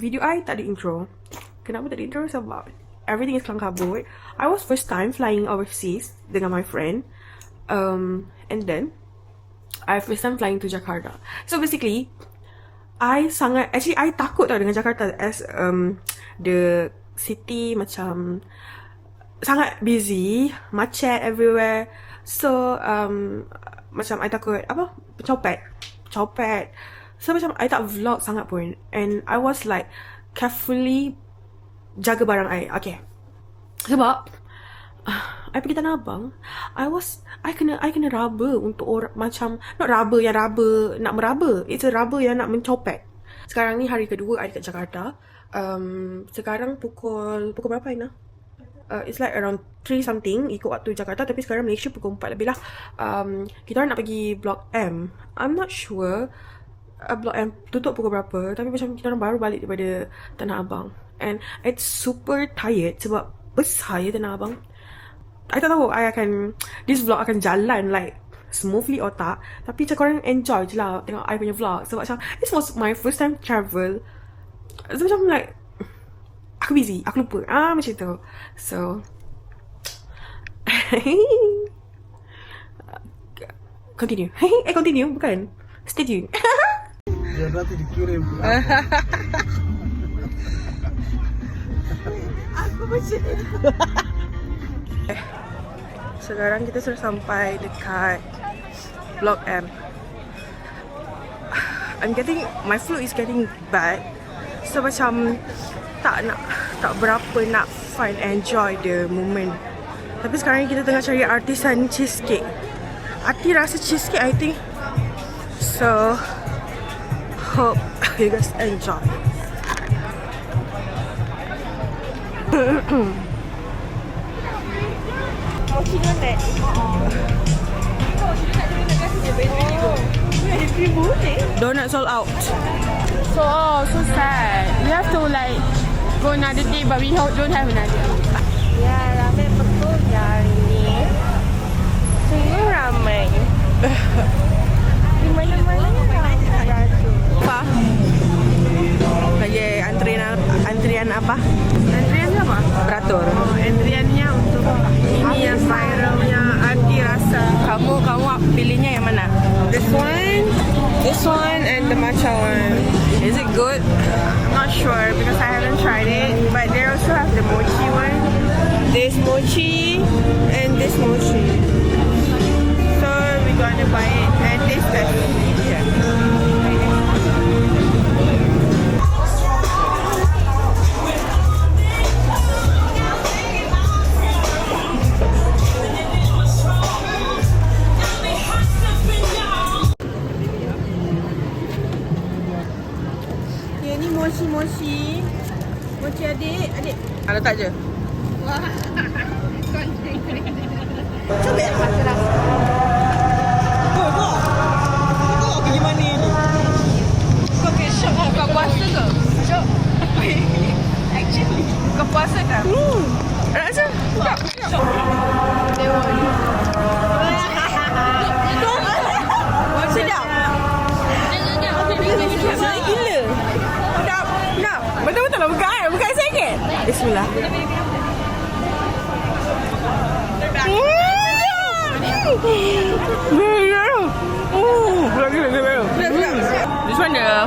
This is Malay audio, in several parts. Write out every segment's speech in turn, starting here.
video I tak ada intro. Kenapa tak ada intro? Sebab everything is kelang kabut. I was first time flying overseas dengan my friend. And then I first time flying to Jakarta. So basically I takut tau dengan Jakarta as the city macam sangat busy, macet everywhere. So macam I takut copet. So macam I tak vlog sangat pun. And I was like carefully jaga barang I. Okay. Sebab I pergi Tanah Abang, I kena raba untuk orang macam not raba yang raba nak meraba. It's a raba yang nak mencopet. Sekarang ni hari kedua I dekat Jakarta. Sekarang pukul berapa Aina? It's like around 3 something ikut waktu Jakarta, tapi sekarang Malaysia pukul 4 lebih lah. Kita orang nak pergi Blok M. I'm not sure Blok M tutup pukul berapa, tapi macam kita orang baru balik daripada Tanah Abang. And it's super tired sebab besar ya Tanah Abang. I tak tahu this vlog akan jalan like smoothly or tak, tapi macam korang enjoy je lah tengok I punya vlog. Sebab macam this was my first time travel. So macam like aku busy, aku lupa macam tu. So continue. Continue bukan, stay tuned. Dia nanti dikirim. Aku macam sekarang kita sudah sampai dekat Blok M. My flu is getting bad. So macam tak berapa nak enjoy the moment. Tapi sekarang kita tengah cari artisan cheesecake. Arti rasa cheesecake I think. So hope you guys enjoy. Donut sold out. So sad. We have to like go another day, but we don't have another day. Ya, ramai betul hari ni. Sungguh ramai. Di mana-mana ramai. Apa? Lagi antrian apa? Antrian apa? Beratur. Antriannya untuk ini yang viralnya arti rasa. Kamu pilihnya yang mana? This one, and the matcha one. Is it good? I'm not sure because I haven't tried it, but they also have the mochi one. This mochi and this mochi. So we're gonna buy it and taste it. Yeah. Mochi adik. Ada tak je? Cuba ya. Kau pergi mana ni? Kau pergi shop ke? Kau puasa ke? Shop. Actually, kau puasa ke? Rasa? Tak. Sedap. Sedap gila. Nak. Betul-betul lah buka sikit. Bismillah. This one the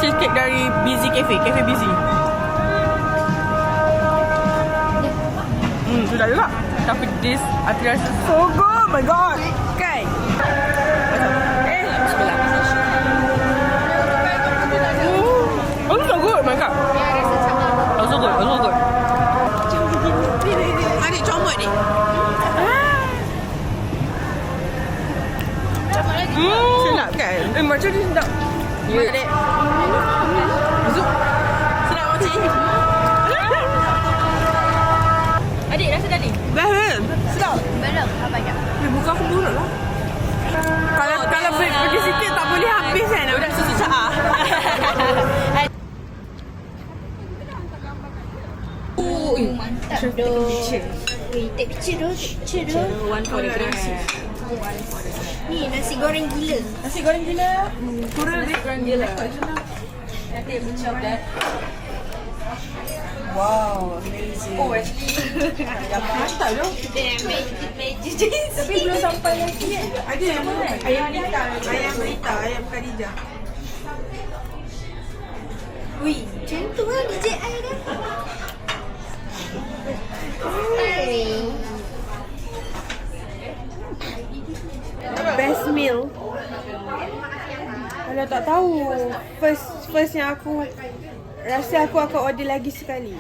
cheesecake dari Busy Cafe Busy. Sudah juga. Tapi this arti rasa so good. Oh my god. Kan? Bismillah. Oh, so good. My god. Oh, so good. Adik comot ni. Sedap kan? Macam ni sedap. Ya, adik. Zup. Sedap macam ni. Adik rasa tadi? Belum. Sedap. Belum. Apa je? Buka aku dulu lah. Kalau pergi sikit tak boleh habis kan? Udah susu cah. Mantap doh. Take picture doh. One for the gram. Ni nasi goreng gila. Nasi goreng gila. Kurang nasi goreng gila. Wow, amazing. Oh, actually. Yang mantap tu. Tapi belum sampai lagi. Ada yang ayam berita. Ayam berita. Ayam Khadijah. Ui, macam tu lah DJI dah. Best meal. Kalau tak tahu, first yang aku rasa aku akan order lagi sekali.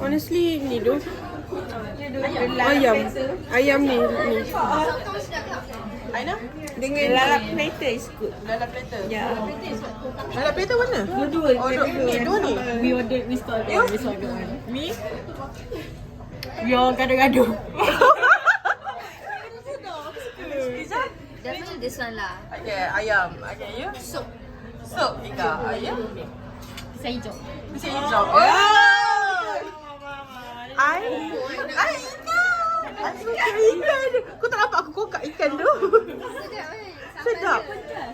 Honestly, ni tu. Ayam ni. Aina? Dengan lalap platter is good. Dalam platter. Ya. Dalam platter mana? Dua-dua. Oh, dua ni. We ordered, we start one. Me? We all gaduh-gaduh. Definitely this one lah. Okay, ayam. Okay, you? Soup. Sup, Ika. Ayam? Pisang hijau. Pisang hijau. Oh! I ikan. I suka ikan. Kau tak nampak aku kokak ikan tu? Sedap kan? Sedap.